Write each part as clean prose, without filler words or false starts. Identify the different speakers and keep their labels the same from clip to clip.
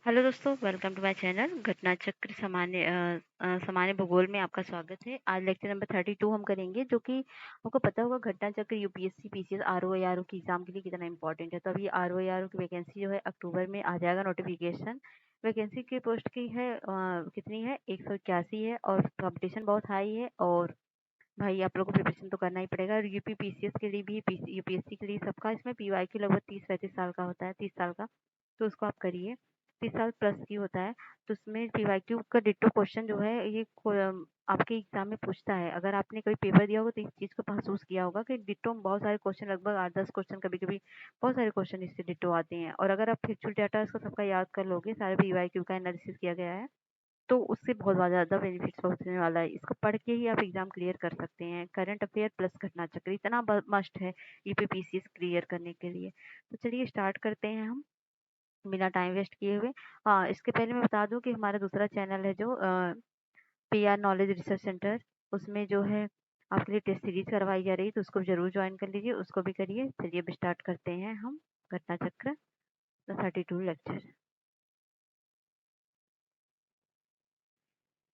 Speaker 1: Hello दोस्तों, welcome to my channel घटना चक्र सामान्य भूगोल में आपका स्वागत है। आज लेक्चर नंबर 32 हम करेंगे, जो कि आपको पता होगा घटना चक्र यूपीएससी पीसीएस आरओ आरओ की एग्जाम के लिए कितना इंपॉर्टेंट है। तो अभी आरओ आरओ की वैकेंसी जो है अक्टूबर में आ जाएगा नोटिफिकेशन। वैकेंसी की पोस्ट की है कितनी है, 181 है और कंपटीशन बहुत हाई है। और भाई आप लोगों को प्रिपरेशन तो करना ही पड़ेगा। और यूपी पीसीएस के लिए भी यूपीएससी के लिए सबका इसमें पीवाई की लगभग 30-35 साल का होता है, 30 साल का। तो उसको आप करिए, 30 साल प्लस की होता है। तो उसमें पीवाईक्यू का डिट्टो क्वेश्चन जो है ये आपके एग्जाम में पूछता है। अगर आपने कभी पेपर दिया होगा तो इस चीज़ को महसूस किया होगा कि डिट्टो में बहुत सारे क्वेश्चन, लगभग 8-10 क्वेश्चन, कभी कभी बहुत सारे क्वेश्चन इससे डिट्टो आते हैं। और अगर आप फैक्चुअल डाटा इसको सबका याद कर लोगे, सारे पीवाईक्यू का एनालिसिस किया गया है, तो उससे बहुत ज़्यादा बेनिफिट्स पहुँचने वाला है। इसको पढ़ के ही आप एग्ज़ाम क्लियर कर सकते हैं। करंट अफेयर प्लस घटना चक्र इतना मस्ट है यूपीपीसीएस क्लियर करने के लिए। तो चलिए स्टार्ट करते हैं हम बिना टाइम वेस्ट किए हुए। हाँ, इसके पहले मैं बता दूं कि हमारा दूसरा चैनल है जो पीआर नॉलेज रिसर्च सेंटर, उसमें जो है आपके लिए टेस्ट सीरीज करवाई जा रही है, तो उसको जरूर ज्वाइन कर लीजिए, उसको भी करिए। चलिए अब स्टार्ट करते हैं हम घटना चक्र 32 लेक्चर।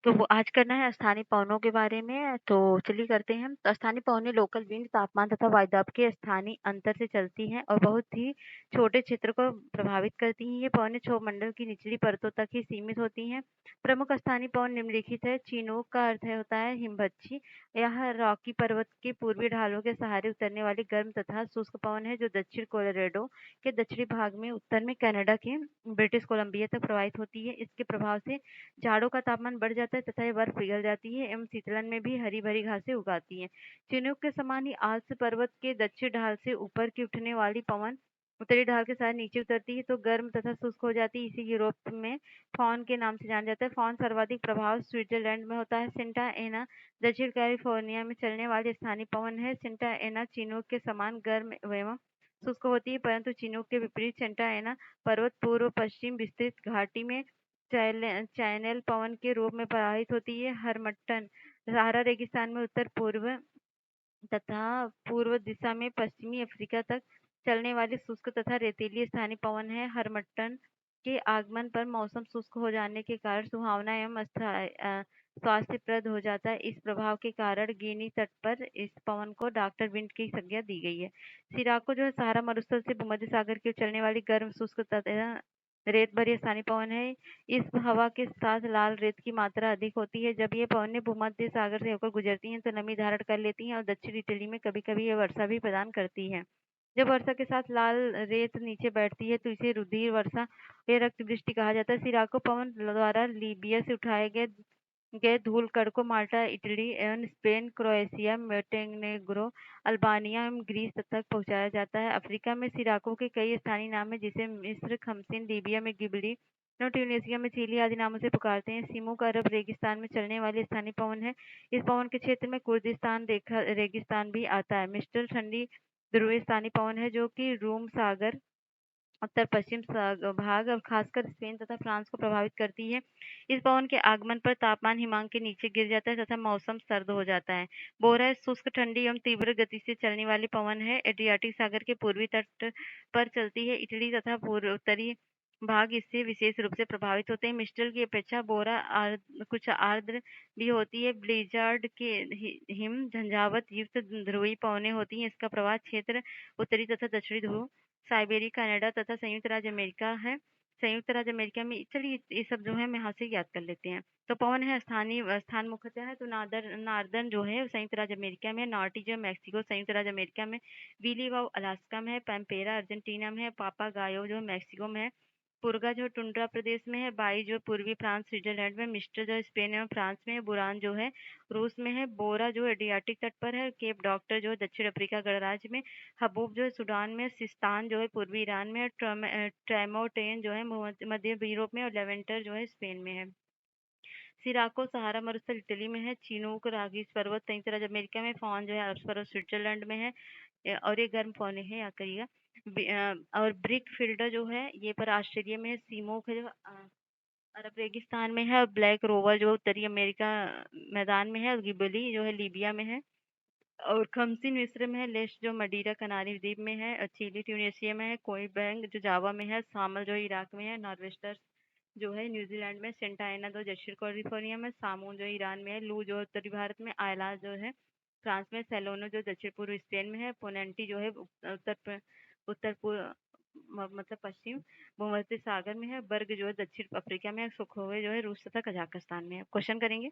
Speaker 1: तो वो आज करना है स्थानीय पवनों के बारे में। तो चलिए करते हैं हम। तो स्थानीय पवनें लोकल विंड तापमान तथा वायुदाब के स्थानीय अंतर से चलती हैं और बहुत ही छोटे क्षेत्र को प्रभावित करती हैं। ये पवनें क्षोभमंडल की निचली परतों तक ही सीमित होती हैं। प्रमुख स्थानीय पवन निम्नलिखित है। चिनोक का अर्थ है होता है हिमभच्ची। यह रॉकी पर्वत के पूर्वी ढालों के सहारे उतरने वाली गर्म तथा शुष्क पवन है, जो दक्षिण कोलोराडो के दक्षिणी भाग में, उत्तर में कनाडा के ब्रिटिश कोलंबिया तक प्रवाहित होती है। इसके प्रभाव से झाड़ों का तापमान बढ़ जाता है तथा ये बर्फ पिघल जाती है एवं शीतलन में भी हरी भरी घासें उगाती हैं। चिनूक के समान ही आल्प्स पर्वत के दक्षिण ढाल से ऊपर की उठने वाली पवन उत्तरी ढाल के साथ नीचे उतरती है तो गर्म तथा शुष्क हो जाती है। इसी यूरोप में फॉन के नाम से जाना जाता है। फॉन सर्वाधिक प्रभाव स्विट्जरलैंड में होता है। सेंटा एना दक्षिण कैलिफोर्निया में चलने वाली स्थानीय पवन है। सेंटा एना चिनूक के समान गर्म एवं शुष्क होती है, परंतु चिनूक के विपरीत सेंटा एना पर्वत पूर्व पश्चिम विस्तृत घाटी में चैनल पवन के रूप में प्रवाहित होती है। हरमट्टन सहारा रेगिस्तान में उत्तर पूर्व तथा पूर्व दिशा में पश्चिमी अफ्रीका तक चलने वाली शुष्क तथा रेतीली स्थानीय पवन है। हरमट्टन के आगमन पर मौसम शुष्क हो जाने के कारण सुहावना एवं स्वास्थ्यप्रद हो जाता है। इस प्रभाव के कारण गिनी तट पर इस पवन को डॉक्टर विंड की संज्ञा दी गई है। सिराको जो है सहारा मरुस्थल से भूमध्य सागर की ओर चलने वाली गर्म शुष्क तथा रेत भरी स्थानीय पवन है। इस हवा के साथ लाल रेत की मात्रा अधिक होती है। जब ये पवनें भूमध्य सागर से होकर गुजरती हैं तो नमी धारण कर लेती हैं और दक्षिण इटली में कभी कभी ये वर्षा भी प्रदान करती है। जब वर्षा के साथ लाल रेत नीचे बैठती है तो इसे रुधिर वर्षा या रक्त वृष्टि कहा जाता है। सिराको पवन द्वारा लीबिया से उठाए गए धूल कण को माल्टा, इटली एवं स्पेन, क्रोएशिया, मोंटेनेग्रो, अल्बानिया एवं ग्रीस तक पहुंचाया जाता है। अफ्रीका में सिराको के कई स्थानीय नाम है, जिसे मिस्र खमसिन, लीबिया में गिबली, ट्यूनीसिया में चीली आदि नामों से पुकारते हैं। सिमुक अरब रेगिस्तान में चलने वाली स्थानीय पवन है। इस पवन के क्षेत्र में कुर्दिस्तान रेगिस्तान भी आता है। मिस्टर ठंडी ध्रुवीय स्थानीय पवन है, जो कि रूम सागर उत्तर पश्चिम भाग और खासकर स्पेन तथा फ्रांस को प्रभावित करती है। इस पवन के आगमन पर तापमान हिमांक के नीचे गिर जाता है तथा मौसम सर्द हो जाता है। बोरा शुष्क, ठंडी एवं तीव्र गति से चलने वाली पवन है। एड्रियाटिक सागर के पूर्वी तट पर चलती है। इटली तथा पूर्व उत्तरी भाग इससे विशेष रूप से प्रभावित होते हैं। मिस्टल की अपेक्षा बोरा कुछ आर्द्र भी होती है। ब्लिजार्ड के हिम झंझावत युक्त ध्रुवीय पवनें होती हैं। इसका प्रवाह क्षेत्र उत्तरी तथा दक्षिणी ध्रुव, साइबेरिया, कनाडा तथा संयुक्त राज्य अमेरिका है। संयुक्त राज्य अमेरिका में, चलिए ये सब जो है हम यहाँ से याद कर लेते हैं। तो पवन है स्थानीय स्थान मुख्यतः है तो नार्दर्न जो है संयुक्त राज्य अमेरिका में, नॉर्टी जो मैक्सिको संयुक्त राज्य अमेरिका में, विली वाव अलास्का में है, पैम्पेरा अर्जेंटीना में है, पापा गायो जो मैक्सिको में है, पुरगा जो टुंड्रा प्रदेश में है, बाई जो पूर्वी फ्रांस स्विट्जरलैंड में, मिस्टर जो स्पेन एवं फ्रांस में है, बुरान जो है रूस में है, बोरा जो एडियाटिक तट पर है, केप डॉक्टर जो है दक्षिण अफ्रीका गणराज्य में, हबूब जो है सूडान में, सिस्तान जो है पूर्वी ईरान में, ट्रेमोटेन जो है मध्य यूरोप में और लेवेंटर जो है स्पेन में है। सिराको सहारा मरुस्थल इटली में है। चिनूक रागीस पर्वत संयुक्त राज्य अमेरिका में, फॉन जो है अल्प्स पर्वत स्विट्जरलैंड में है और ये गर्म पौने है, याद करिएगा। और ब्रिक फिल्डर जो है ये पर ऑस्ट्रेलिया में है। सीमोक है जो अरब रेगिस्तान में है और ब्लैक रोवर जो उत्तरी अमेरिका मैदान में है और गिबली जो है लीबिया में है और खमसिन मिस्र में है। लेस जो मडीरा कनारी द्वीप में है और चिली ट्यूनेशिया में है। कोई बैंक जो जावा में है। सामल जो इराक में है। नॉर्वेस्टर जो है न्यूजीलैंड में, सेंटा एना जो दक्षिण कैलिफोर्निया में, सामून जो ईरान में है, लू जो उत्तरी भारत में, आयला जो है फ्रांस में, सेलोनो जो दक्षिण पूर्व स्पेन में है, पोनेंटी जो है उत्तर पूर्व मतलब पश्चिम भूमध्य सागर में है, बर्ग जो है दक्षिण अफ्रीका में है, सुखोवे जो है रूस तथा कजाकिस्तान में है। क्वेश्चन करेंगे।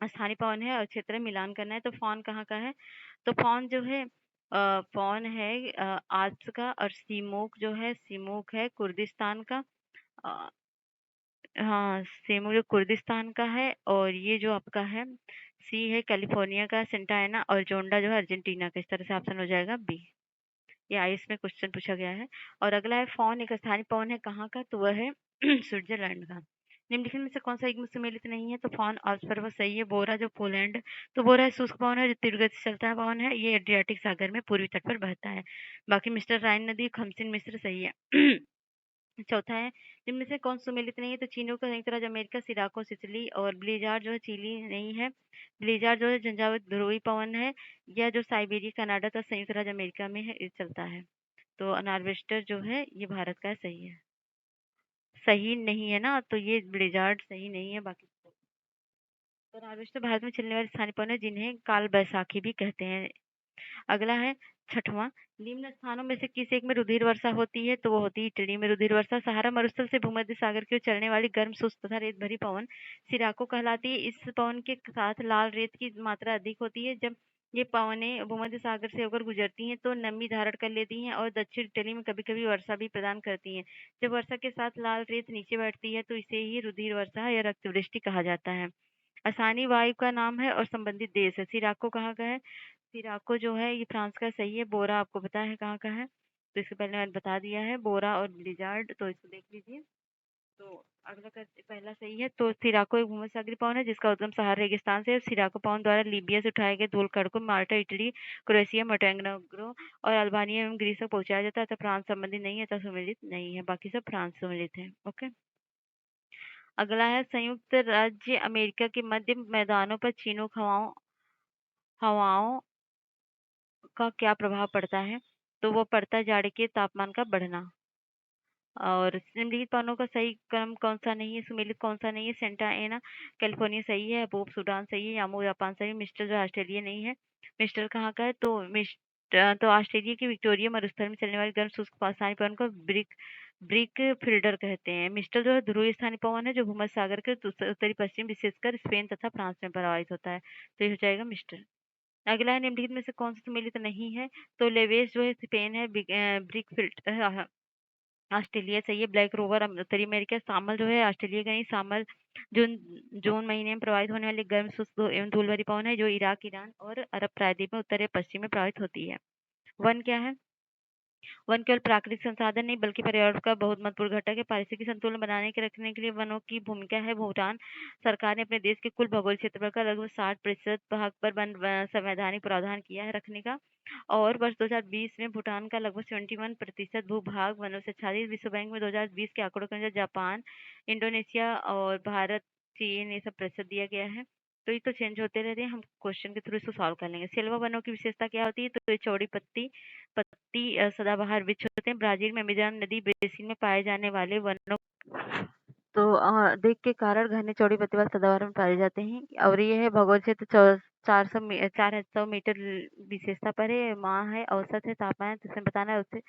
Speaker 1: स्थानीय पवन है और क्षेत्र में मिलान करना है, तो फॉन कहाँ का है? तो फॉन जो है फॉन है आज का, और सीमोक जो है सीमोक है कुर्दिस्तान का। अ, हाँ, सेमू जो कुर्दिस्तान का है, और ये जो आपका है सी है कैलिफोर्निया का, सेंटा है ना, और जोंडा जो है अर्जेंटीना का। इस तरह से ऑप्शन हो जाएगा बी। ये आईएएस में क्वेश्चन पूछा गया है। और अगला है फॉन एक स्थानीय पवन है कहाँ का? तो वह है स्विट्जरलैंड का। निम्नलिखित में से कौन सा एक सम्मिलित नहीं है? तो फॉन ऑस्फर सही है। बोरा जो पोलैंड, तो बोरा शुष्क पवन है जो तीव्र गति से चलता है पवन है, ये एड्रियाटिक सागर में पूर्वी तट पर बहता है। बाकी मिस्टर राइन नदी खमसिन मिस्र सही है। चौथा है, जिनमें से कौन सुमेलित नहीं है? तो चीनो का संयुक्त राज्य अमेरिका, सिराको सिसिली, और ब्लिजार्ड जो है चिली नहीं है। ब्लिजार्ड जो है झंझावात ध्रुवी पवन है, या जो साइबेरिया कनाडा तथा संयुक्त राज्य अमेरिका में है, ये चलता है। तो अनारवेस्टर जो है ये भारत का सही है। सही नहीं है ना, तो ये ब्लिजार्ड सही नहीं है। बाकी तो अनारवेस्टर भारत में चलने वाले स्थानीय पवन है जिन्हें काल बैसाखी भी कहते हैं। अगला है छठवां, निम्न स्थानों में से किस एक में रुधिर वर्षा होती है? तो वो होती है इटली में रुधिर वर्षा। सहारा मरुस्थल से भूमध्य सागर की ओर चलने वाली गर्म शुष्क तथा रेत भरी पवन सिराको कहलाती है। इस पवन के साथ लाल रेत की मात्रा अधिक होती है। जब ये पवनें भूमध्य सागर से होकर गुजरती हैं तो नमी धारण कर लेती हैं और दक्षिण इटली में कभी कभी वर्षा भी प्रदान करती हैं। जब वर्षा के साथ लाल रेत नीचे बैठती है तो इसे ही रुधिर वर्षा या रक्तवृष्टि कहा जाता है। आसानी वायु का नाम है और संबंधित देश है। सिराको कहाँ का है? सिराको जो है ये फ्रांस का सही है। बोरा आपको पता है कहाँ का है, तो इसके पहले मैंने बता दिया है, बोरा और ब्लिजार्ड, तो इसको देख लीजिए। तो अगला का पहला सही है। तो सिराको एक भूमध्यसागरीय पवन है जिसका उद्गम सहारा रेगिस्तान से है। सिराको पवन द्वारा लीबिया से उठाए गए धूल कण को माल्टा, इटली, क्रोएशिया, मोंटेनेग्रो और अल्बानिया एवं ग्रीस तक पहुंचाया जाता है। तो फ्रांस संबंधित नहीं है, तो सम्मिलित नहीं है। बाकी सब फ्रांस सम्मिलित है। ओके। अगला है, संयुक्त राज्य अमेरिका के मध्य मैदानों पर चीनोक हवाओं हवाओं का क्या प्रभाव पड़ता है? तो वो पड़ता है जाड़े के तापमान का बढ़ना। और निम्नलिखित पवनों का सही क्रम कौन सा नहीं है? सुमेलित कौन सा नहीं है? सेंटा एना कैलिफोर्निया सही है। अबोब सूडान सही है। यामो जापान सही है। मिस्टर जो ऑस्ट्रेलिया नहीं है। मिस्टर कहाँ का है? तो तो ऑस्ट्रेलिया की विक्टोरिया मरुस्थल में चलने वाले गर्म शुष्क स्थानीय पवन को ब्रिक ब्रिक फील्डर कहते हैं। मिस्टर जो है ध्रुवीय स्थानीय पवन है जो भूमध्य सागर के उत्तरी पश्चिम विशेषकर स्पेन तथा फ्रांस में प्रभावित होता है। तो ये हो जाएगा मिस्टर। अगला है, निम्नलिखित में से कौन सा सम्मिलित नहीं है? तो लेवेस जो है स्पेन है। ब्रिक फील्ड ऑस्ट्रेलिया सही है। ब्लैक रोवर उत्तरी अमेरिका। सामल जो है ऑस्ट्रेलिया का नहीं, सामल जून जून महीने में प्रभावित होने वाली गर्म शुष्क एवं धूल भरी पवन है जो इराक, ईरान और अरब प्रायद्वीप में उत्तर या पश्चिम में प्रभावित होती है। वन क्या है? वन केवल प्राकृतिक संसाधन नहीं बल्कि पर्यावरण का बहुत महत्वपूर्ण घटक है। पारिस्थितिक संतुलन बनाने के रखने के लिए वनों की भूमिका है। भूटान सरकार ने अपने देश के कुल भौगोलिक क्षेत्रफल का लगभग 60% भाग पर वन संवैधानिक प्रावधान किया है रखने का। और वर्ष 2020 में भूटान का लगभग 71% भूभाग वनों से आच्छादित। विश्व बैंक में 2020 के आंकड़ों के अनुसार जापान, इंडोनेशिया और भारत, चीन, ये सब प्रतिशत दिया गया है। तो ये तो चेंज होते रहते हैं, हम क्वेश्चन के थ्रू इसको सॉल्व कर लेंगे। सेल्वा वनों की विशेषता क्या होती है? तो ये चौड़ी पत्ती पत्ती सदाबहार वृक्ष होते हैं। ब्राजील में अमेज़न नदी बेसिन में पाए जाने वाले वनों तो देख के कारण घने चौड़ी पत्ती वाले सदाबहार में पाए जाते हैं। और ये है भौगोलिक क्षेत्र 400 मीटर विशेषता पर है। माह है, औसत है, तापमान है, जिसमें बताना है उससे।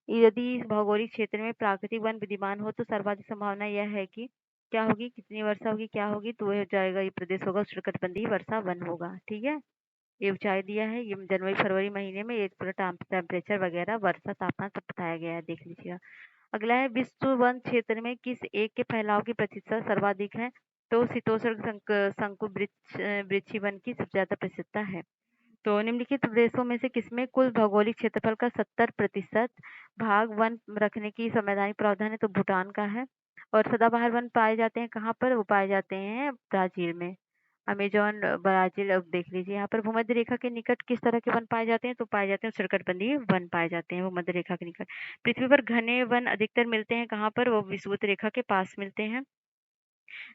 Speaker 1: यदि इस भौगोलिक क्षेत्र में प्राकृतिक वन विद्यमान हो तो सर्वाधिक संभावना यह है कि क्या होगी, कितनी वर्षा होगी, क्या होगी, तो वह हो जाएगा, ये प्रदेश होगा उष्णकटिबंधीय वर्षा वन होगा। ठीक है। ये ऊंचाई दिया है, ये जनवरी फरवरी महीने में एक पूरा टेम्परेचर वगैरह वर्षा तापमान सब बताया गया है, देख लीजिएगा। अगला है, विश्व वन क्षेत्र में किस एक के फैलाव की प्रतिशत सर्वाधिक है? तो शीतोष्ण शंकु वृक्षी वन की सबसे ज्यादा प्रतिशतता है। तो निम्नलिखित प्रदेशों में से किसमें कुल भौगोलिक क्षेत्रफल का 70% भाग वन रखने की संवैधानिक प्रावधान है? तो भूटान का है। और सदाबहार वन पाए जाते हैं कहाँ पर? वो पाए जाते हैं ब्राजील में। Amazon Brazil. अब देख लीजिए यहाँ पर भूमध्य रेखा के निकट किस तरह के वन पाए जाते हैं? तो पाए जाते हैं उष्णकटिबंधीय वन पाए जाते हैं भूमध्य रेखा के निकट। पृथ्वी पर घने वन अधिकतर मिलते हैं कहाँ पर? वो विषुवत रेखा के पास मिलते हैं।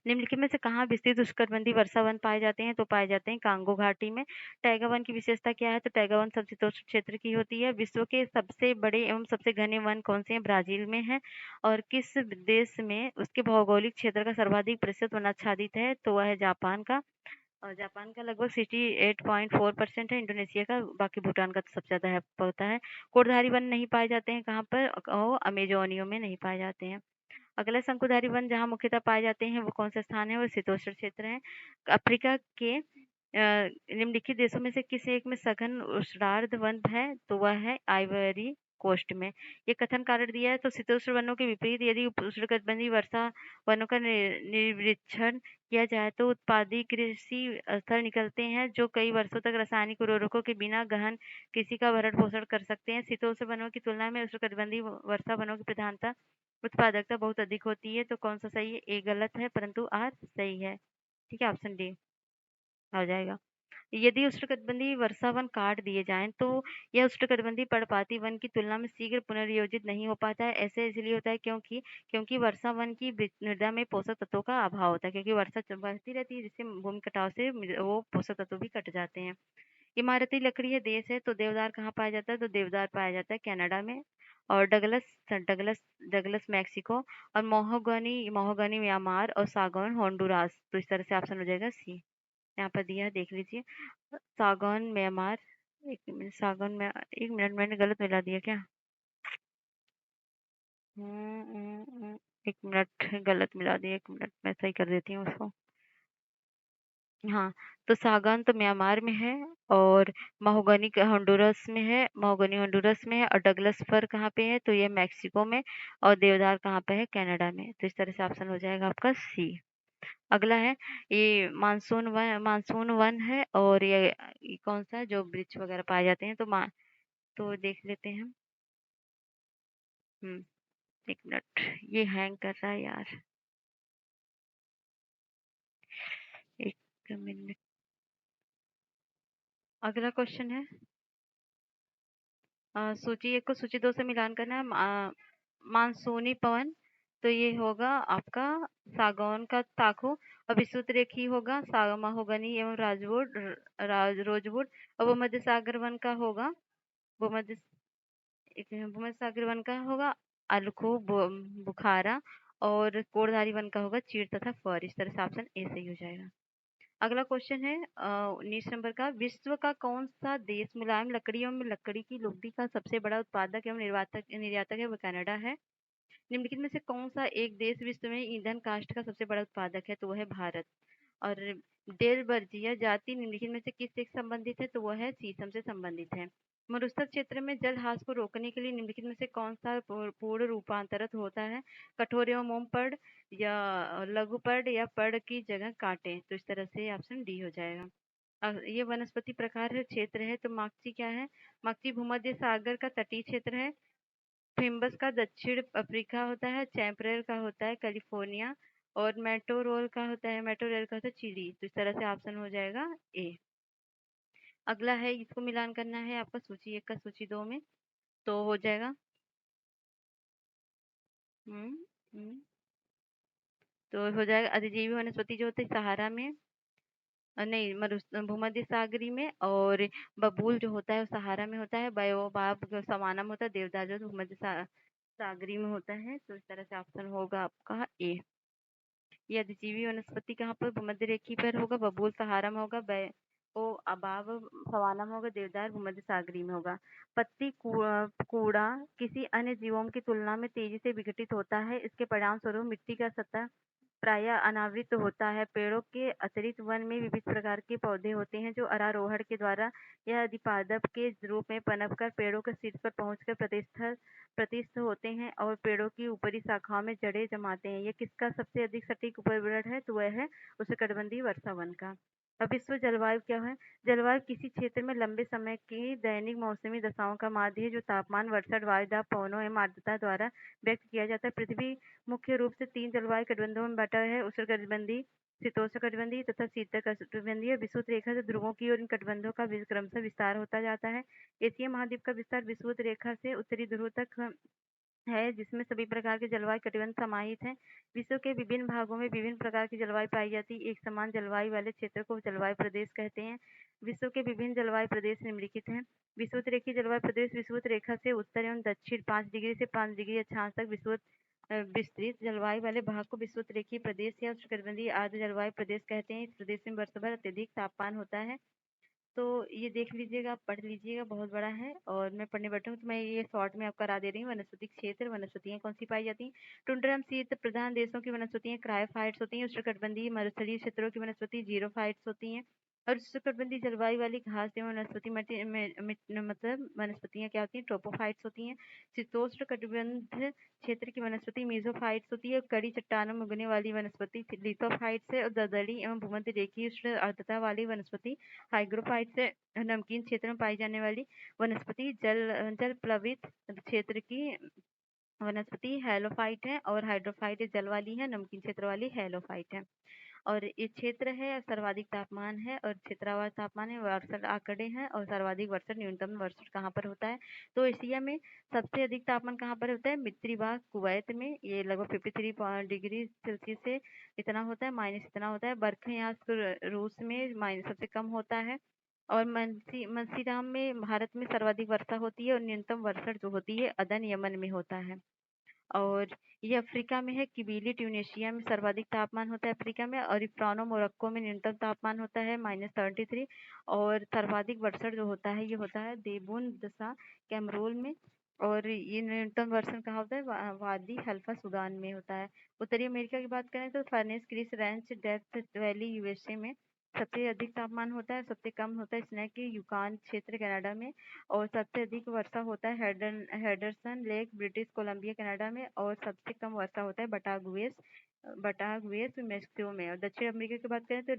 Speaker 1: निम्नलिखित में से कहाँ विस्तृत उष्णकटिबंधीय वर्षा वन पाए जाते हैं? तो पाए जाते हैं कांगो घाटी में। टैगा वन की विशेषता क्या है? तो टैगा वन समशीतोष्ण क्षेत्र की होती है। विश्व के सबसे बड़े एवं सबसे घने वन कौन से हैं? ब्राजील में है। और किस देश में उसके भौगोलिक क्षेत्र का सर्वाधिक प्रतिशत वन आच्छादित है? तो वह है जापान का। और जापान का लगभग 68.4% है। इंडोनेशिया का, बाकी भूटान का तो सबसे ज्यादा है, पता है। कोटधारी वन नहीं पाए जाते हैं कहाँ पर? अमेजोनियो में नहीं पाए जाते हैं। अगला शंकुधारी वन जहाँ मुख्यतः पाए जाते हैं वो कौन सा स्थान है? वो शीतोष्ण क्षेत्र है। अफ्रीका के निम्नलिखित देशों में से किस एक में सघन उष्णार्ध वन है? तो वह है आइवरी कोस्ट में। ये कथन कारण दिया है। तो शीतोष्ण वनों के विपरीत यदि उष्णकटिबंधीय वर्षा वनों का निरीक्षण किया जाए तो उत्पादी कृषि स्तर निकलते हैं जो कई वर्षों तक रासायनिक उर्वरकों के बिना गहन कृषि का भरण पोषण कर सकते हैं। शीतोष्ण वनों की तुलना में उष्णकटिबंधीय वर्षा वनों की प्रधानता उत्पादकता बहुत अधिक होती है। तो कौन सा सही है? ए गलत है परंतु आर सही है। ठीक है, ऑप्शन डी हो जाएगा। यदि उष्णकटिबंधीय वर्षा वन काट दिए जाएं तो यह उष्णकटिबंधीय पर्णपाती वन की तुलना में शीघ्र पुनर्योजित नहीं हो पाता है। ऐसे इसलिए होता है क्योंकि क्योंकि वर्षा वन की मृदा में पोषक तत्वों का अभाव होता है, क्योंकि वर्षा बहती रहती है जिससे भूमि कटाव से वो पोषक तत्व भी कट जाते हैं। इमारती लकड़ी है देश है, तो देवदार कहाँ पाया जाता है? तो देवदार पाया जाता है कनाडा में। और डगलस डगलस डगलस मैक्सिको। और मोहोगनी मोहोगनी म्यांमार। और सागौन होंडुरास। तो इस तरह से ऑप्शन हो जाएगा सी। यहाँ पर दिया है, देख लीजिए। सागौन म्यांमार। एक मिनट, सागौन में एक मिनट, मैंने गलत मिला दिया क्या? एक मिनट, गलत मिला दिया, एक मिनट मैं सही कर देती हूँ उसको। हाँ, तो सागौन तो म्यांमार में है। और महोगनी का होंडुरस में है, महोगनी होंडुरस में है। और डगलस फर कहाँ पे है? तो ये मैक्सिको में। और देवदार कहाँ पे है? कनाडा में। तो इस तरह से ऑप्शन हो जाएगा आपका सी। अगला है, ये मानसून वन है। और ये कौन सा है जो वृक्ष वगैरह पाए जाते हैं? तो देख लेते हैं। एक मिनट, ये हैंग कर रहा है यार। एक मिनट। अगला क्वेश्चन है, सूची एक को सूची दो से मिलान करना है। मानसूनी पवन, तो ये होगा आपका सागौन का ताखू। और विस्तृत रेखी होगा महोगनी एवं रोजवुड। और वो मध्य सागर वन का होगा। वो मध्य भूमध्य सागर वन का होगा अलखू बुखारा। और कोड़धारी वन का होगा चीड़ तथा फर। इस तरह से ऑप्शन ए सही हो जाएगा। अगला क्वेश्चन है 19 नंबर का, विश्व का कौन सा देश मुलायम लकड़ियों में लकड़ी की लुगदी का सबसे बड़ा उत्पादक एवं निर्यातक है? वो कनाडा है। निम्नलिखित में से कौन सा एक देश विश्व में ईंधन काष्ठ का सबसे बड़ा उत्पादक है? तो वह है भारत। और डेलबर्जिया जाति निम्नलिखित में से किस एक संबंधित है? तो वह है शीशम से संबंधित है। मरुस्थल क्षेत्र में जलहास को रोकने के लिए निम्नलिखित में से कौन सा पूर्ण रूपांतरित होता है? कठोर एवं मोम पड़, या लघु पड़, या पड़ की जगह काटे। तो इस तरह से ऑप्शन डी हो जाएगा। ये वनस्पति प्रकार है, क्षेत्र है। तो माक्ची क्या है? माक्ची भूमध्य सागर का तटीय क्षेत्र है। फिम्बस का दक्षिण अफ्रीका होता है। चैम्परेल का होता है कैलिफोर्निया। और मेटोरेल का होता है चिली। तो इस तरह से ऑप्शन हो जाएगा ए। अगला है, इसको मिलान करना है आपका सूची एक का सूची दो में। तो हो जाएगा हम्म हम्म, तो हो जाएगा अधिजीवी वनस्पति जो होते हैं सहारा में, नहीं भूमध्य सागरी में। और बबूल जो होता है वो सहारा में होता है। बायोबाब समानम होता है। देवदार जो भूमध्य सागरी में होता है। तो इस तरह से ऑप्शन होगा आपका ए। ये अधिजीवी वनस्पति कहाँ पर? भूमध्य रेखी पर होगा। बबूल सहारा में होगा। ओ अबाब सवाना में होगा। देवदार भूमध्य सागरी में होगा। पत्ती कूड़ा किसी अन्य जीवों की तुलना में तेजी से विघटित होता है। इसके परिणाम स्वरूप मिट्टी का सतह प्राय अनावृत होता है। पेड़ों के अतिरिक्त वन में विविध प्रकार के पौधे होते हैं जो आरोहण के द्वारा या अधिपादप के रूप में पनपकर पेड़ों के शीर्ष पर पहुंचकर प्रतिष्ठ होते हैं और पेड़ों की ऊपरी शाखाओं में जड़ें जमाते हैं। यह किसका सबसे अधिक सटीक उपवर्ग है? तो वह है उष्णकटिबंधीय वर्षा वन का। अब विश्व जलवायु क्या है? जलवायु किसी क्षेत्र में लंबे समय की दैनिक मौसमी दशाओं का माध्य है जो तापमान, वर्षा, वायुदाब, पवनों एवं आर्द्रता द्वारा व्यक्त किया जाता है। पृथ्वी मुख्य रूप से 3 जलवायु कटिबंधों में बटा है: उष्णकटिबंधीय, शीतोष्णकटिबंधीय तथा शीतकटिबंधीय। विषुवत रेखा से ध्रुवों की ओर इन कटिबंधों का क्रमशः विस्तार होता जाता है। एशिया महाद्वीप का विस्तार विषुवत रेखा से उत्तरी ध्रुव तक है, जिसमें सभी प्रकार के जलवायु कटिबंध समाहित हैं। विश्व के विभिन्न भागों में विभिन्न प्रकार की जलवायु पाई जाती है। एक समान जलवायु वाले क्षेत्र को जलवायु प्रदेश कहते हैं। विश्व के विभिन्न जलवायु प्रदेश निम्नलिखित हैं। विषुवत-रेखीय जलवायु प्रदेश विषुवत रेखा से उत्तर एवं दक्षिण 5 डिग्री से 5 डिग्री अक्षांश तक विस्तृत जलवायु वाले भाग को विषुवत-रेखीय प्रदेश या उष्णकटिबंधीय आर्द्र जलवायु प्रदेश कहते हैं। इस प्रदेश में वर्ष भर अत्यधिक तापमान होता है। तो ये देख लीजिएगा, आप पढ़ लीजिएगा, बहुत बड़ा है और मैं पढ़ने बैठूँ तो मैं ये शॉर्ट में आपको करा दे रही हूँ। वनस्पति क्षेत्र, वनस्पतियाँ कौन-सी पाई जाती हैं? टुंड्रा एवं शीत प्रधान देशों की वनस्पतियाँ क्रायोफाइट्स होती हैं। उष्णकटिबंधीय मरुस्थलीय क्षेत्रों की वनस्पति ज़ीरोफाइट्स होती हैं और उष्णकटिबंधीय जलवायु वाली घास एवं वनस्पति मतलब वनस्पतियाँ क्या होती हैं? ट्रोपोफाइट्स होती हैं। शीतोष्ण कटिबंध क्षेत्र की वनस्पति मेसोफाइट्स होती है। कड़ी चट्टानों में उगने वाली वनस्पति लिथोफाइट्स है और दलदली एवं भूमध्य रेखीय उष्ण आर्द्रता वाली वनस्पति हाइग्रोफाइट से नमकीन क्षेत्र में पाई जाने वाली वनस्पति जल प्लवित क्षेत्र की वनस्पति हेलोफाइट है और हाइड्रोफाइट जल वाली है, नमकीन क्षेत्र वाली हेलोफाइट है। और ये क्षेत्र है, सर्वाधिक तापमान है और क्षेत्रवार तापमान है, वर्षण आंकड़े हैं और सर्वाधिक वर्षण न्यूनतम वर्षण कहाँ पर होता है? तो एशिया में सबसे अधिक तापमान कहाँ पर होता है? मित्रीबाग कुवैत में, ये लगभग 53 डिग्री सेल्सियस से इतना होता है, माइनस इतना होता है। बर्खयास रूस में माइनस सबसे कम होता है और मंसीराम में भारत में सर्वाधिक वर्षा होती है और न्यूनतम वर्षण जो होती है अदन यमन में होता है। और ये अफ्रीका में है, किबीली ट्यूनेशिया में सर्वाधिक तापमान होता है अफ्रीका में और इफ्रानो मोरक्को में न्यूनतम तापमान होता है -33 और सर्वाधिक वर्षण जो होता है ये होता है देबून दशा कैमरोल में और ये न्यूनतम वर्षण कहाँ होता है? वादी हल्फा सूडान में होता है। उत्तरी अमेरिका की बात करें तो Furnace Creek Ranch Death Valley USA में सबसे अधिक तापमान होता है, सबसे कम होता है स्नैक यूकान क्षेत्र कनाडा में और सबसे अधिक वर्षा होता है Henderson lake British Columbia Canada में और सबसे कम वर्षा होता है बटागुएस मेक्सिको में। और दक्षिण अमेरिका की बात करें तो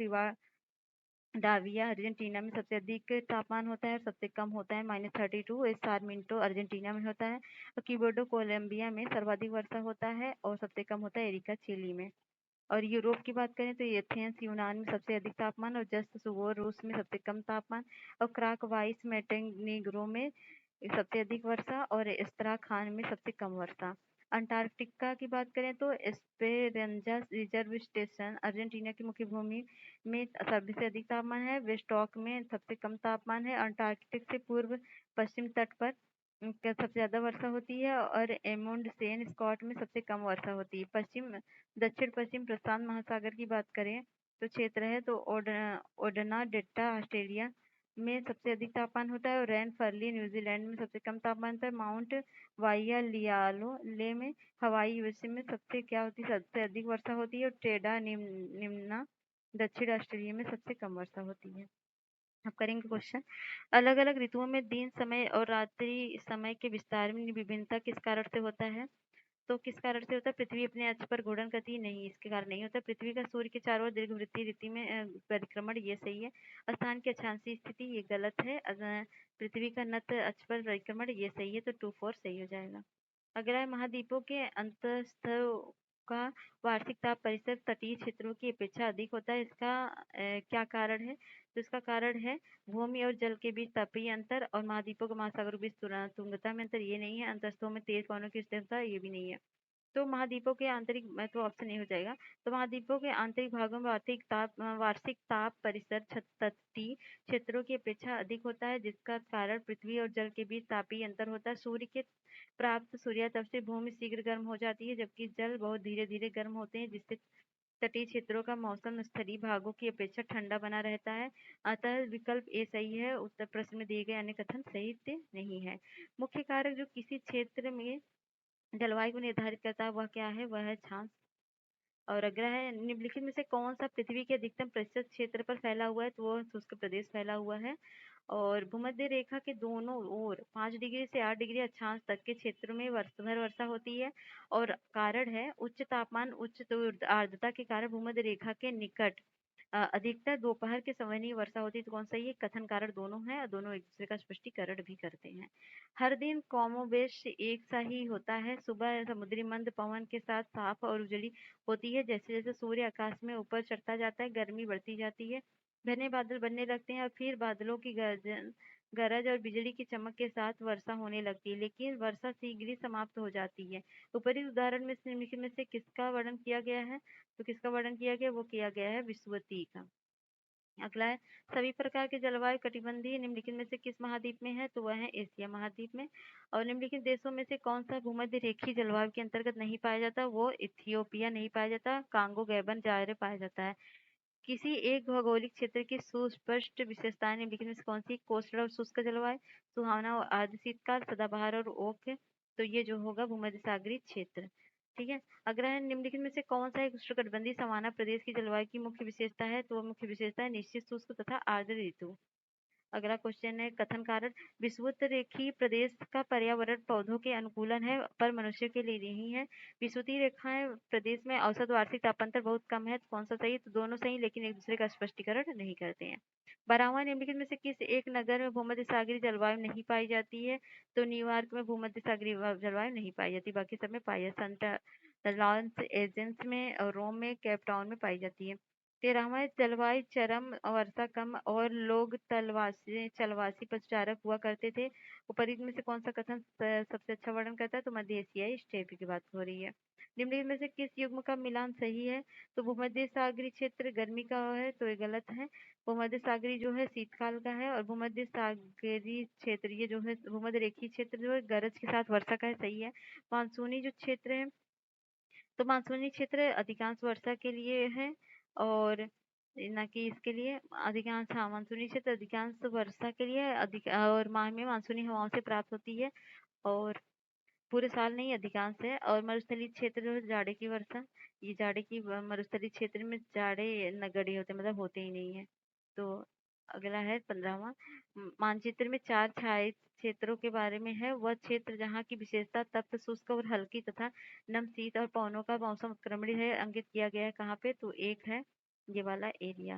Speaker 1: डाविया अर्जेंटीना में सबसे अधिक तापमान होता है और सबसे कम होता है -32। सारमिंटो अर्जेंटीना में होता है और किबोडो कोलंबिया में सर्वाधिक वर्षा होता है और सबसे कम होता है एरिका चिली में। और यूरोप की बात करें तो एथेंस यूनान में सबसे अधिक तापमान और जस्ट सुगोर रूस में सबसे कम तापमान और क्राकवाइस मेंटेनीग्रो में सबसे अधिक वर्षा और एस्त्राखान में सबसे कम वर्षा। अंटार्कटिका की बात करें तो एस्पेरेंजा रिजर्व स्टेशन अर्जेंटीना की मुख्य भूमि में सबसे अधिक तापमान है। वेस्टॉक में सबसे कम तापमान है। अंटार्कटिक से पूर्व पश्चिम तट पर सबसे ज्यादा वर्षा होती है और एमुंडसेन स्कॉट में सबसे कम वर्षा होती है। दक्षिण पश्चिम प्रशांत महासागर की बात करें तो क्षेत्र है तो ओडना डेल्टा ऑस्ट्रेलिया में सबसे अधिक तापमान होता है और रैन फर्ली न्यूजीलैंड में सबसे कम तापमान होता है। माउंट वाइयालियालो ले में हवाई यूएसए में सबसे क्या होती है? सबसे अधिक वर्षा होती है और टेडा निम्ना दक्षिण ऑस्ट्रेलिया में सबसे कम वर्षा होती है। अब करेंगे क्वेश्चन। अलग अलग ऋतुओं में दिन समय और रात्रि समय के विस्तार में विभिन्नता किस कारण से होता है? तो किस कारण से होता है? पृथ्वी अपने अक्ष पर घूर्णन करती है? नहीं, इसके कारण नहीं होता। पृथ्वी का सूर्य के चारों ओर दीर्घवृत्तीय रीति में परिक्रमण, ये सही है। स्थान की अक्षांशीय स्थिति, ये गलत है। पृथ्वी का नत अक्ष पर परिक्रमण, ये सही है, तो 2-4 सही हो जाएगा। अगला है महाद्वीपों के अंतस्थ का वार्षिक ताप परिसर तटीय क्षेत्रों की अपेक्षा अधिक होता है। इसका क्या कारण है? तो इसका कारण है भूमि और जल के बीच तापीय अंतर और महाद्वीपों के महासागरों के बीच तुंगता में अंतर, ये नहीं है। अंतस्थों में तेज पवनों की स्थिरता, ये भी नहीं है। तो महाद्वीपों के आंतरिक तो ऑप्शन नहीं हो जाएगा। तो महाद्वीपों के आंतरिक भागों में वार्षिक ताप परिसर तटीय क्षेत्रों की अपेक्षा अधिक होता है, जिसका कारण पृथ्वी और जल के बीच तापीय अंतर होता है। सूर्य के प्राप्त सूर्यातप से भूमि शीघ्र गर्म हो जाती है, जबकि जल बहुत धीरे धीरे गर्म होते हैं, जिससे तटीय क्षेत्रों का मौसम स्थलीय भागों की अपेक्षा ठंडा बना रहता है। अतः विकल्प ए सही है। उत्तर प्रश्न में दिए गए अन्य कथन सही नहीं है। मुख्य कारक जो किसी क्षेत्र में जलवायु को निर्धारित करता है वह क्या है? वह है छांव। और अगला है निम्नलिखित में से कौन सा पृथ्वी के अधिकतम प्रतिशत क्षेत्र पर फैला हुआ है? तो वह शुष्क प्रदेश फैला हुआ है। और भूमध्य रेखा के दोनों ओर 5 डिग्री से 8 डिग्री अक्षांश तक के क्षेत्र में वर्षभर वर्षा होती है और कारण है उच्च तापमान, उच्च आर्द्रता के कारण भूमध्य रेखा के निकट अधिकतर दोपहर के समय ही वर्षा होती है। तो कौन सा? ये कथन कारण दोनों है और दोनों एक दूसरे का स्पष्टीकरण भी करते हैं। हर दिन कमोबेश एक सा ही होता है। सुबह समुद्री मंद पवन के साथ साफ और उजली होती है। जैसे जैसे सूर्य आकाश में ऊपर चढ़ता जाता है, गर्मी बढ़ती जाती है, घने बादल बनने लगते हैं और फिर बादलों की गर्जन गरज और बिजली की चमक के साथ वर्षा होने लगती है, लेकिन वर्षा शीघ्र ही समाप्त हो जाती है। ऊपरी उदाहरण में से निम्नलिखित में से किसका वर्णन किया गया है? तो किसका वर्णन किया गया, वो किया गया है विषुवती का। अगला है, सभी प्रकार के जलवायु कटिबंधीय निम्नलिखित में से किस महाद्वीप में है? तो वह है एशिया महाद्वीप में। और निम्नलिखित देशों में से कौन सा भूमध्य रेखीय जलवायु के अंतर्गत नहीं पाया जाता? वो इथियोपिया नहीं पाया जाता, कांगो गैबन जायरे पाया जाता है। किसी एक भौगोलिक क्षेत्र की सुस्पष्ट विशेषताएं निम्नलिखित में से कौन सी? कोस्टल और शुष्क जलवायु, सुहावना और आर्द्र शीतकाल, सदाबहार और ओक। तो ये जो होगा भूमध्य सागरीय क्षेत्र। ठीक है। अगला है, निम्नलिखित में से कौन सा एक उष्णकटिबंधीय सवाना प्रदेश की जलवायु की मुख्य विशेषता है? तो मुख्य विशेषता है निश्चित शुष्क तथा आर्द्र ऋतु। अगला क्वेश्चन है, कथन कारण। विषुवत रेखीय प्रदेश का पर्यावरण पौधों के अनुकूलन है, पर मनुष्य के लिए नहीं है। विषुवतीय रेखाएं प्रदेश में औसत वार्षिक तापांतर बहुत कम है, तो कौन सा सही? तो दोनों सही, लेकिन एक दूसरे का स्पष्टीकरण नहीं करते हैं। 12वां, निम्नलिखित में से किस एक नगर में भूमध्य सागरीय जलवायु नहीं पाई जाती है? तो न्यूयॉर्क में भूमध्य सागरीय जलवायु नहीं पाई जाती, बाकी सब में पाई जाती। संत लॉरेंस एजेंस में और रोम में, केप टाउन में पाई जाती है। 13वां, जलवायु चरम वर्षा कम और लोग चलवासी पशुचारक हुआ करते थे। ऊपरी में से कौन सा कथन सबसे अच्छा वर्णन करता है? तो मध्य एशियाई स्टेप की बात हो रही है। निम्नलिखित में से किस युग्म का मिलान सही है? तो भूमध्य सागरीय क्षेत्र गर्मी का है, तो ये गलत है। भूमध्य सागरीय जो है शीतकाल का है, और भूमध्य सागरीय क्षेत्र ये जो है भूमध्य रेखीय क्षेत्र जो है गरज के साथ वर्षा का है, सही है। मानसूनी जो क्षेत्र है, तो मानसूनी क्षेत्र अधिकांश वर्षा के लिए है, और न कि इसके लिए अधिकांश। हाँ, मानसूनी क्षेत्र अधिकांश वर्षा के लिए अधिक और माह में मानसूनी हवाओं से प्राप्त होती है, और पूरे साल नहीं अधिकांश है। और मरुस्थलीय क्षेत्र जो है जाड़े की वर्षा, ये जाड़े की मरुस्थलीय क्षेत्र में जाड़े नगण्य होते, मतलब होते ही नहीं है। तो अगला है 15वां, मानचित्र में 4 छाये क्षेत्रों के बारे में है। वह क्षेत्र जहाँ की विशेषता तप्त शुष्क और हल्की तथा नम शीत और पवनों का मौसम उत्क्रमणीय है, अंकित किया गया है कहाँ पे? तो एक है ये वाला एरिया,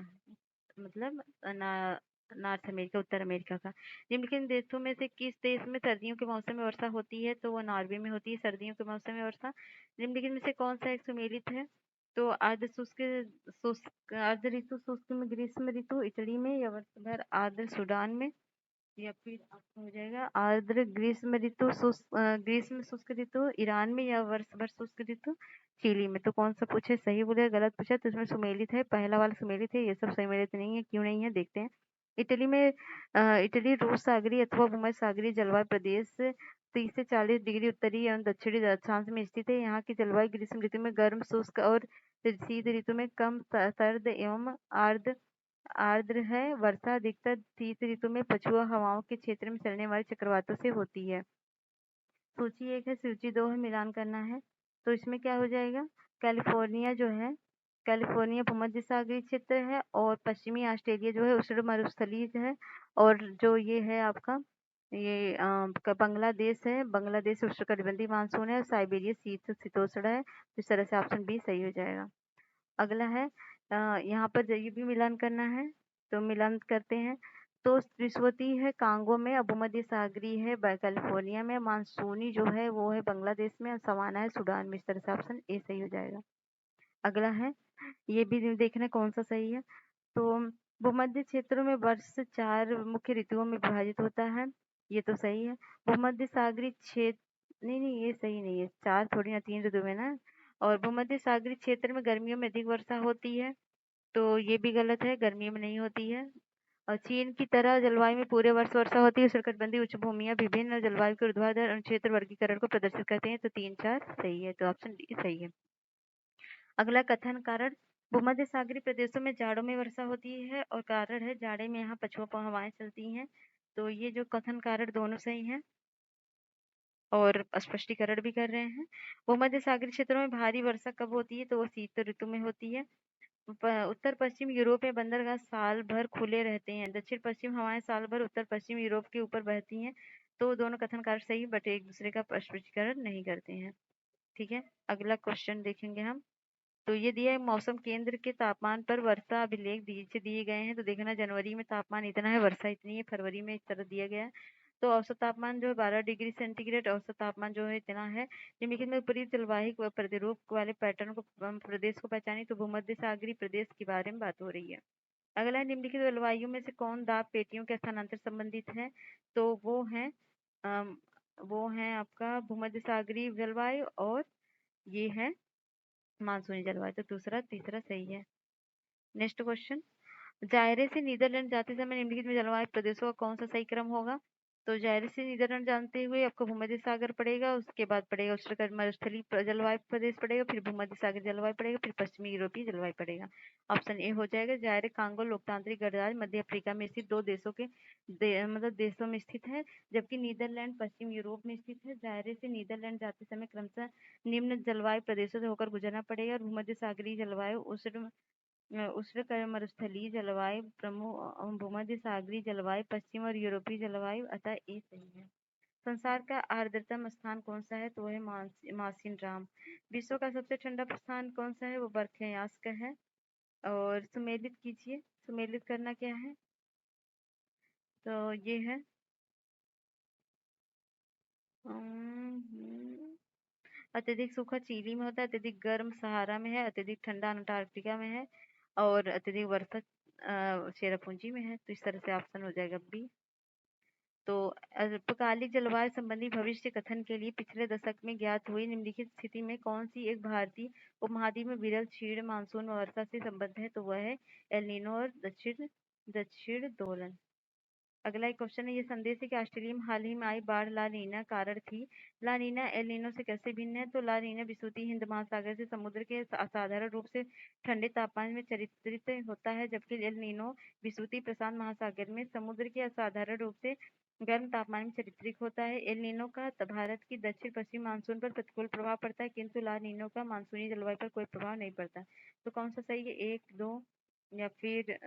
Speaker 1: मतलब नॉर्थ अमेरिका, उत्तर अमेरिका का। निम्नलिखित देशों में से किस देश में सर्दियों के मौसम में वर्षा होती है? तो वो नॉर्वे में होती है सर्दियों के मौसम में वर्षा। निम्नलिखित में से कौन सा एक सुमेलित है? तो अर्ध शुष्क शुष्क अर्ध ऋतु शुष्क में ग्रीष्म ऋतु इटली में, या वर्ष भर आर्द्र सूडान में, या फिर आपका हो जाएगा आर्द्र ग्रीष्म ऋतु ग्रीष्म शुष्क ऋतु ईरान में, या वर्ष भर शुष्क ऋतु चिली में। तो कौन सा पूछे? सही बोले गलत पूछा? तो इसमें सुमेलित है, पहला वाला सुमेलित है, ये सब सुमेलित नहीं है। क्यों नहीं है देखते हैं। इटली में इटली रूस सागरीय अथवा भूमध्य सागरीय जलवायु प्रदेश 30 से 40 डिग्री उत्तरी एवं दक्षिणी अक्षांश में स्थित है। यहाँ की जलवायु ग्रीष्म ऋतु में गर्म शुष्क और शीत ऋतु में कम सर्द एवं आर्द्र आर्द्र है। वर्षा अधिकतर शीत ऋतु में पछुआ हवाओं के क्षेत्र में चलने वाले चक्रवातों से होती है। सूची 1 है, सूची 2 है, मिलान करना है। तो इसमें क्या हो जाएगा? कैलिफोर्निया जो है, कैलिफोर्निया भूमध्य सागरीय क्षेत्र है, और पश्चिमी ऑस्ट्रेलिया जो है उष्ण मरुस्थलीय है। और जो ये है आपका ये बांग्लादेश है, बांग्लादेश उष्णकटिबंधीय मानसून है, और साइबेरिया शीतोष्ण है। तो इस तरह से ऑप्शन बी सही हो जाएगा। अगला है, यहाँ पर ये भी मिलान करना है, तो मिलान करते हैं। तो विषुवती है कांगो में, भूमध्य सागरीय है कैलिफोर्निया में, मानसूनी जो है वो है बांग्लादेश में, और सवाना है सूडान में। इस तरह से ऑप्शन ए सही हो जाएगा। अगला है, ये भी देखना कौन सा सही है। तो भूमध्य क्षेत्रों में वर्ष 4 मुख्य ऋतुओं में विभाजित होता है, ये तो सही है। भूमध्य सागरीय क्षेत्र, नहीं नहीं ये सही नहीं है, 4 थोड़ी ना, 3 ऋतु में ना। और भूमध्य सागरीय क्षेत्र में गर्मियों में अधिक वर्षा होती है, तो ये भी गलत है, गर्मियों में नहीं होती है। और चीन की तरह जलवायु में पूरे वर्ष वर्षा होती है। उष्णकटिबंधीय उच्च भूमियां विभिन्न जलवायु के ऊर्ध्वाधर क्षेत्र वर्गीकरण को प्रदर्शित करते हैं, तो 3-4 सही है, तो ऑप्शन डी सही है। अगला कथन कारण। भूमध्य सागरीय प्रदेशों में जाड़ों में वर्षा होती है, और कारण है जाड़े में यहाँ पछुआ हवाएं चलती हैं। तो ये जो कथन कारण दोनों सही हैं, और स्पष्टीकरण भी कर रहे हैं। भूमध्य सागरीय क्षेत्रों में भारी वर्षा कब होती है? तो वो शीत ऋतु में होती है। उत्तर पश्चिम यूरोप में बंदरगाह साल भर खुले रहते हैं। दक्षिण पश्चिम हवाएं साल भर उत्तर पश्चिम यूरोप के ऊपर बहती हैं। तो दोनों कथन कार्य सही, बट एक दूसरे का स्पष्टीकरण नहीं करते हैं। ठीक है, अगला क्वेश्चन देखेंगे हम। तो ये दिया है, मौसम केंद्र के तापमान पर वर्षा अभिलेख दिए गए हैं। तो देखना, जनवरी में तापमान इतना है, वर्षा इतनी है। फरवरी में इस तरह दिया गया है। तो औसत तापमान जो है 12 डिग्री सेंटीग्रेड औसत तापमान जो है इतना है। निम्नलिखित में विपरीत जलवाहिक प्रतिरूप वाले पैटर्न को प्रदेश को पहचानी। तो भूमध्य सागरीय प्रदेश के बारे में बात हो रही है। अगला है, निम्नलिखित जलवायु में से कौन दाब पेटियों के स्थानांतर संबंधित है? तो वो है आपका भूमध्य सागरीय जलवायु और ये है मानसूनी जलवायु। तो दूसरा तीसरा सही है। नेक्स्ट क्वेश्चन, जायरे से नीदरलैंड जाते समय निम्नलिखित में जलवायु प्रदेशों का कौन सा सही क्रम होगा? तो जायरे से नीदरलैंड जानते हुए आपको भूमध्य सागर पड़ेगा, उसके बाद पड़ेगा उष्णकटिबंधीय मरुस्थलीय जलवायु प्रदेश पड़ेगा, फिर भूमध्य सागर जलवायु पड़ेगा, फिर पश्चिमी यूरोपीय जलवायु पड़ेगा। ऑप्शन ए हो जाएगा। जायरे कांगो लोकतांत्रिक गणराज्य मध्य अफ्रीका में स्थित दो देशों के देशों में स्थित है, जबकि नीदरलैंड पश्चिम यूरोप में स्थित है। जायरे से नीदरलैंड जाते समय क्रमशः निम्न जलवायु प्रदेशों से होकर गुजरना पड़ेगा और भूमध्य सागरीय जलवायु उष्ण मरुस्थलीय जलवायु प्रमुख भूमध्य सागरीय जलवायु पश्चिम और यूरोपीय जलवायु, अतः ए सही है। संसार का आर्द्रतम स्थान कौन सा है? तो वह मासिनराम। विश्व का सबसे ठंडा स्थान कौन सा है? वो बर्खयास का है। और सुमेलित कीजिए, सुमेलित करना क्या है? तो ये है अत्यधिक सूखा चिली में होता है, अत्यधिक गर्म सहारा में है, अत्यधिक ठंडा अंटार्कटिका में है और अत्यधिक वर्षा चेरापूंजी में है। तो इस तरह से ऑप्शन हो जाएगा बी। तो अल्पकालिक जलवायु संबंधी भविष्य कथन के लिए पिछले दशक में ज्ञात हुई निम्नलिखित स्थिति में कौन सी एक भारतीय उपमहाद्वीप में विरल क्षीण मानसून वर्षा से संबद्ध है? तो वह है एल नीनो और दक्षिण दक्षिण दोलन। अगला एक क्वेश्चन है, ये संदेश है कि ऑस्ट्रेलिया में हाल ही में आई बाढ़ ला नीना कारण थी। ला नीना एल नीनो से कैसे भिन्न है? तो ला नीना विषुवतीय हिंद महासागर से समुद्र के असाधारण रूप से ठंडे तापमान में चरित्रित होता है, जबकि एल नीनो विषुवतीय प्रशांत महासागर में समुद्र के असाधारण रूप से गर्म तापमान में चरित्रित होता है। एल नीनो का भारत की दक्षिण पश्चिम मानसून पर प्रतिकूल प्रभाव पड़ता है, किंतु ला नीनो का मानसूनी जलवायु पर कोई प्रभाव नहीं पड़ता। तो कौन सा सही है? एक दो या फिर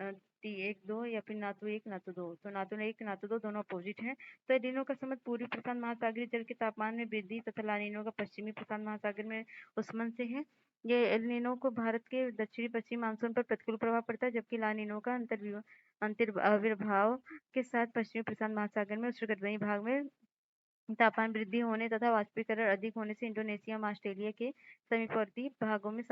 Speaker 1: एक दो या फिर ना तो एक ना तो दो। तो ना तो एक ना तो दो दोनों अपोजिट हैं। तो एल नीनो का संबंध पूर्वी प्रशांत महासागरीय जल के तापमान में वृद्धि तथा ला नीनो का पश्चिमी प्रशांत महासागर में उष्मन से है। ये एल नीनो को भारत के दक्षिणी पश्चिमी मानसून पर प्रतिकूल प्रभाव पड़ता है, जबकि ला नीनो का अंतर आविर्भाव के साथ पश्चिमी प्रशांत महासागर में उष्णकटिबंधीय भाग में तापमान वृद्धि होने तथा वाष्पीकरण अधिक होने से इंडोनेशिया और ऑस्ट्रेलिया के समीपवर्ती भागों में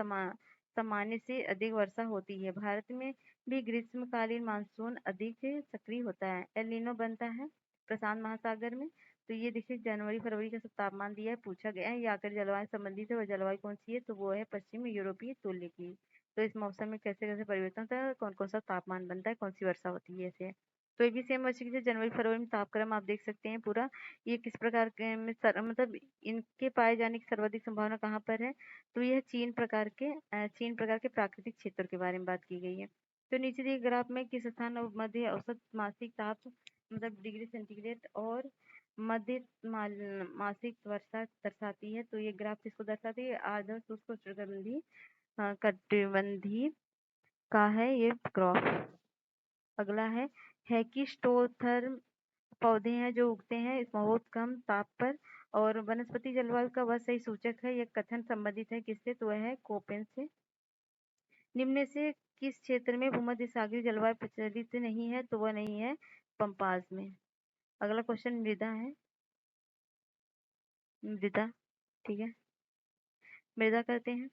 Speaker 1: सामान्य से अधिक वर्षा होती है। भारत में भी ग्रीष्मकालीन मानसून अधिक सक्रिय होता है। एल नीनो बनता है प्रशांत महासागर में। तो ये देखिए जनवरी फरवरी का सब तापमान दिया है, पूछा गया है ये आकर जलवायु संबंधित है, वह जलवायु कौन सी है? तो वो है पश्चिम यूरोपीय तुल्य की। तो इस मौसम में कैसे कैसे परिवर्तन होता है, कौन कौन सा तापमान बनता है, कौन सी वर्षा होती है, ऐसे। तो ये भी सेम वैसे की जनवरी फरवरी में तापक्रम आप देख सकते हैं पूरा। ये किस प्रकार के में मतलब इनके पाए जाने की सर्वाधिक संभावना कहाँ पर है? तो यह चीन प्रकार के प्राकृतिक क्षेत्र के बारे में बात की गई है। तो नीचे दिए ग्राफ में किस स्थान मध्य औसत मासिक ताप मतलब डिग्री सेंटीग्रेड और मध्य मासिक वर्षा दर्शाती है? तो ये ग्राफ किसको दर्शाती है? आदर्श शुष्क उष्णकटिबंधीय कटिबंधीय का है ये ग्राफ। अगला है कि स्टोथर्म पौधे हैं जो उगते हैं इस बहुत कम ताप पर, और वनस्पति जलवायु का वह सही सूचक है। यह कथन संबंधित है किससे? तो वह है कोपेन से। निम्न में से किस क्षेत्र में भूमध्य सागरीय जलवायु प्रचलित नहीं है? तो वह नहीं है पंपाज में। अगला क्वेश्चन मृदा है। मृदा, ठीक है, मृदा करते हैं।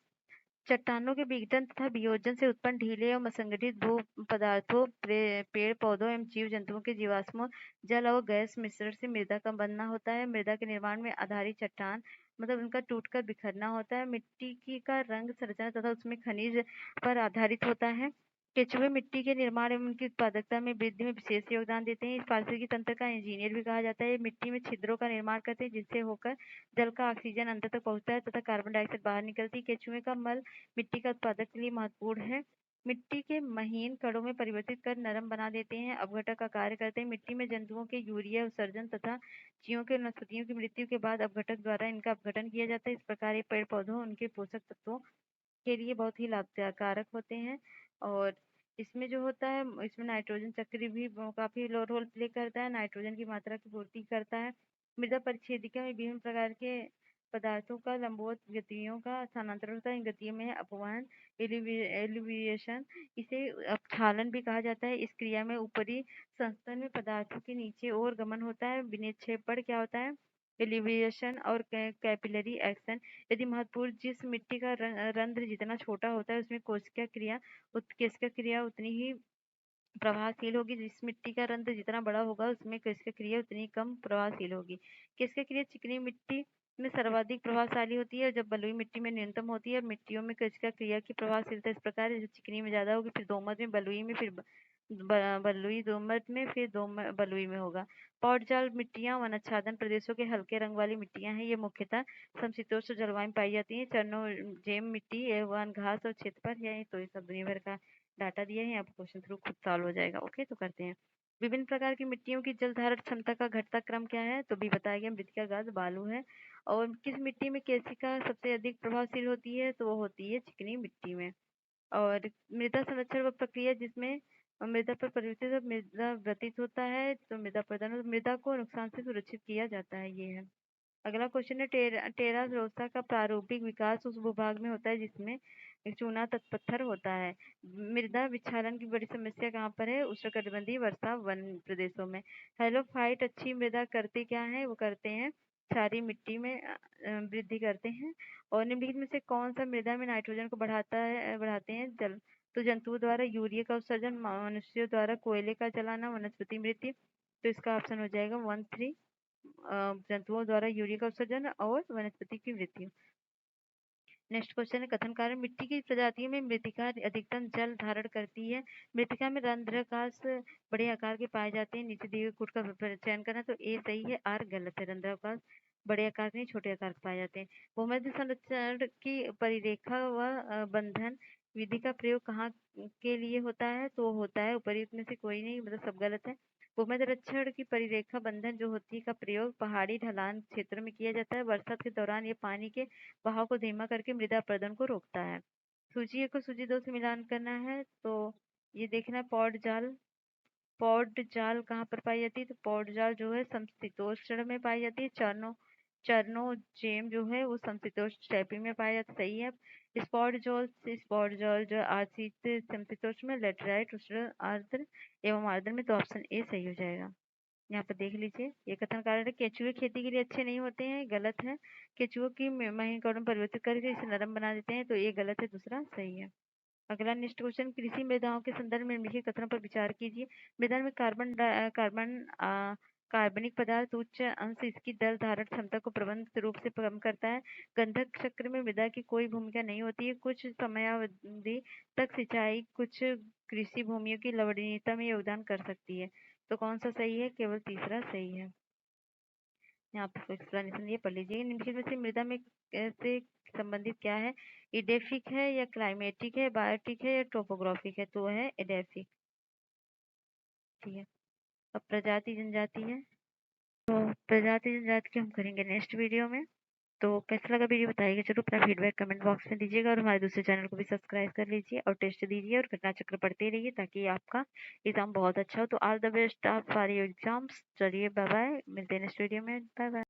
Speaker 1: चट्टानों के विघटन तथा वियोजन से उत्पन्न ढीले और असंगठित भू पदार्थों, पेड़ पौधों एवं जीव जंतुओं के जीवाश्मों, जल और गैस मिश्रण से मृदा का बनना होता है। मृदा के निर्माण में आधारित चट्टान मतलब उनका टूटकर बिखरना होता है। मिट्टी की का रंग संरचना तथा उसमें खनिज पर आधारित होता है। केंचुए मिट्टी के निर्माण एवं उनकी उत्पादकता में वृद्धि में विशेष योगदान देते हैं। इस पारिस्थितिकी तंत्र का इंजीनियर भी कहा जाता है। मिट्टी में छिद्रों का निर्माण करते हैं जिससे होकर जल का ऑक्सीजन अंदर तक पहुंचता है तथा कार्बन डाइऑक्साइड बाहर निकलती है। केंचुए का मल मिट्टी का उत्पादक के लिए महत्वपूर्ण है। मिट्टी के महीन कणों में परिवर्तित कर नरम बना देते हैं, अपघटक का कार्य करते हैं। मिट्टी में जंतुओं के यूरिया उत्सर्जन तथा चीयों के वनस्पतियों की मृत्यु के बाद अपघटक द्वारा इनका अपघटन किया जाता है। इस प्रकार ये पेड़ पौधों उनके पोषक तत्वों के लिए बहुत ही लाभकारक होते हैं। और इसमें जो होता है इसमें नाइट्रोजन चक्र भी काफी रोल प्ले करता है, नाइट्रोजन की मात्रा की पूर्ति करता है। मृदा परिच्छेदिका में विभिन्न प्रकार के पदार्थों का लंबवत गतियों का स्थानांतरण होता है। इन गतियों में अपवहन, एलिविएशन, इसे अपक्षालन भी कहा जाता है। इस क्रिया में ऊपरी संस्तन में पदार्थों के नीचे और गमन होता है। विनिक्षेपण क्या होता है? एलिविएशन और कैपिलरी एक्शन। यदि महत्वपूर्ण जिस मिट्टी का रंध्र जितना छोटा होता है उसमें कोशिका क्रिया उतनी ही प्रभावशील होगी। जिस मिट्टी का रंध्र जितना बड़ा होगा उसमें किसकी क्रिया उतनी कम प्रभावशील होगी। किसकी क्रिया चिकनी मिट्टी में सर्वाधिक प्रभावशाली होती है, जब बलुई मिट्टी में न्यूनतम होती है। और मिट्टियों में किसका क्रिया की प्रभावशीलता इस प्रकार है, जो चिकनी में ज्यादा होगी, फिर दोमट में, बलुई में, फिर बलुई दोमट में, फिर बलुई में होगा। पौधजाल मिट्टियां वनाच्छादन प्रदेशों के हल्के रंग वाली मिट्टियां हैं। ये मुख्यतः समशीतोष्ण जलवायु में पाई जाती है। चरणोजेम मिट्टी वन घास और क्षेत्र पर है। तो ये सब दुनिया भर का डाटा दिया है, आपको क्वेश्चन थ्रू खुद सॉल्व हो जाएगा। ओके, तो करते हैं। विभिन्न प्रकार की मिट्टियों की जल धारण क्षमता का घटता क्रम क्या है, तो भी बताया गया। मृतिका गाद बालू है। और किस मिट्टी में केशिका सबसे अधिक प्रभावशील होती है, तो वो होती है चिकनी मिट्टी में। और मृदा संरक्षण व प्रक्रिया, जिसमें मृदा पर परिवर्तित मृदा व्यतीत होता है, तो मृदा प्रदान, मृदा को नुकसान से सुरक्षित किया जाता है, ये है। अगला क्वेश्चन है, टेरा रोसा का प्रारूपिक विकास उस भूभाग में होता है जिसमें चूना तत्पत्थर होता है। मृदा विक्षालन की बड़ी समस्या कहाँ पर है, उष्णकटिबंधीय वर्षा वन प्रदेशों में। हेलोफाइट अच्छी मृदा करते क्या है, वो करते हैं क्षारीय मिट्टी में वृद्धि करते हैं। और निम्नलिखित में से कौन सा मृदा में नाइट्रोजन को बढ़ाते हैं, जल तो जंतुओं द्वारा यूरिया का उत्सर्जन, मनुष्यों द्वारा कोयले का जलाना, वनस्पति मृत्यु। तो इसका ऑप्शन हो जाएगा 1-3, जंतुओं द्वारा यूरिया का उत्सर्जन और वनस्पति की मृत्यु। नेक्स्ट क्वेश्चन है, कथन कार्य, मिट्टी की प्रजातियों में मृतिका अधिकतम जल धारण करती है। मृतिका में रंध्राकाश बड़े आकार के पाए जाते हैं। नीचे दिए हुए कूट का चयन करना, तो ए सही है, आर गलत है। रंध्राकाश बड़े आकार के नहीं, छोटे आकार के पाए जाते हैं। भूमध्य संरक्षण की परिरेखा व बंधन विधि का प्रयोग कहाँ के लिए होता है, तो होता है उपयुक्त में से कोई नहीं, मतलब सब गलत है। भूमध्य संरक्षण की परिरेखा बंधन जो होती है का प्रयोग पहाड़ी ढलान क्षेत्र में किया जाता है। बरसात के दौरान ये पानी के बहाव को धीमा करके मृदा अपरदन को रोकता है। सूची 1 को सूची 2 से मिलान करना है, तो ये देखना है पौध जाल। पौध जाल कहाँ पर पाई जाती है, तो पौध जाल जो है समशीतोष्ण में पाई जाती है। चरणोजेम जो है वो समशीतोष्ण टाइपिंग में पाया जाता है, सही है। स्पॉट जॉल जो आशीत समशीतोष्ण में, लेटराइट उष्ण आर्द्र एवं आर्द्र में, तो ऑप्शन ए सही हो जाएगा। यहाँ पर देख लीजिए, ये कथन कारण है, केचुए खेती के लिए अच्छे नहीं होते हैं, गलत है। केचुओं की महीन कौड़ में परिवर्तित करके इसे नरम बना देते हैं, तो ये गलत है, दूसरा सही है। अगला नेक्स्ट क्वेश्चन, कृषि मृदाओं के संदर्भ में निम्नलिखित कथनों पर विचार कीजिए। मृदा में कार्बनिक पदार्थ उच्च अंश इसकी जल धारण क्षमता को प्रबंध रूप से कम करता है। गंधक चक्र में मृदा की कोई भूमिका नहीं होती है। कुछ समयावधि तक सिंचाई कुछ कृषि भूमियों की लवणीयता में योगदान कर सकती है। तो कौन सा सही है, केवल तीसरा सही है। यहाँ पर एक्सप्लेनेशन ये पढ़ लीजिए। निम्नलिखित में से मृदा में से संबंधित क्या है, एडेफिक है या क्लाइमेटिक है, बायोटिक है या टोपोग्राफिक है, तो है एडेफिक। ठीक है, अब प्रजाति जनजाति है, तो प्रजाति जनजाति की हम करेंगे नेक्स्ट वीडियो में। तो कैसा लगा वीडियो बताइएगा जरूर, अपना फीडबैक कमेंट बॉक्स में दीजिएगा। और हमारे दूसरे चैनल को भी सब्सक्राइब कर लीजिए और टेस्ट दीजिए और घटना चक्र पढ़ते रहिए, ताकि आपका एग्जाम बहुत अच्छा हो। तो all the best of for your exams. चलिए बाय बाय, मिलते हैं नेक्स्ट वीडियो में, बाय बाय।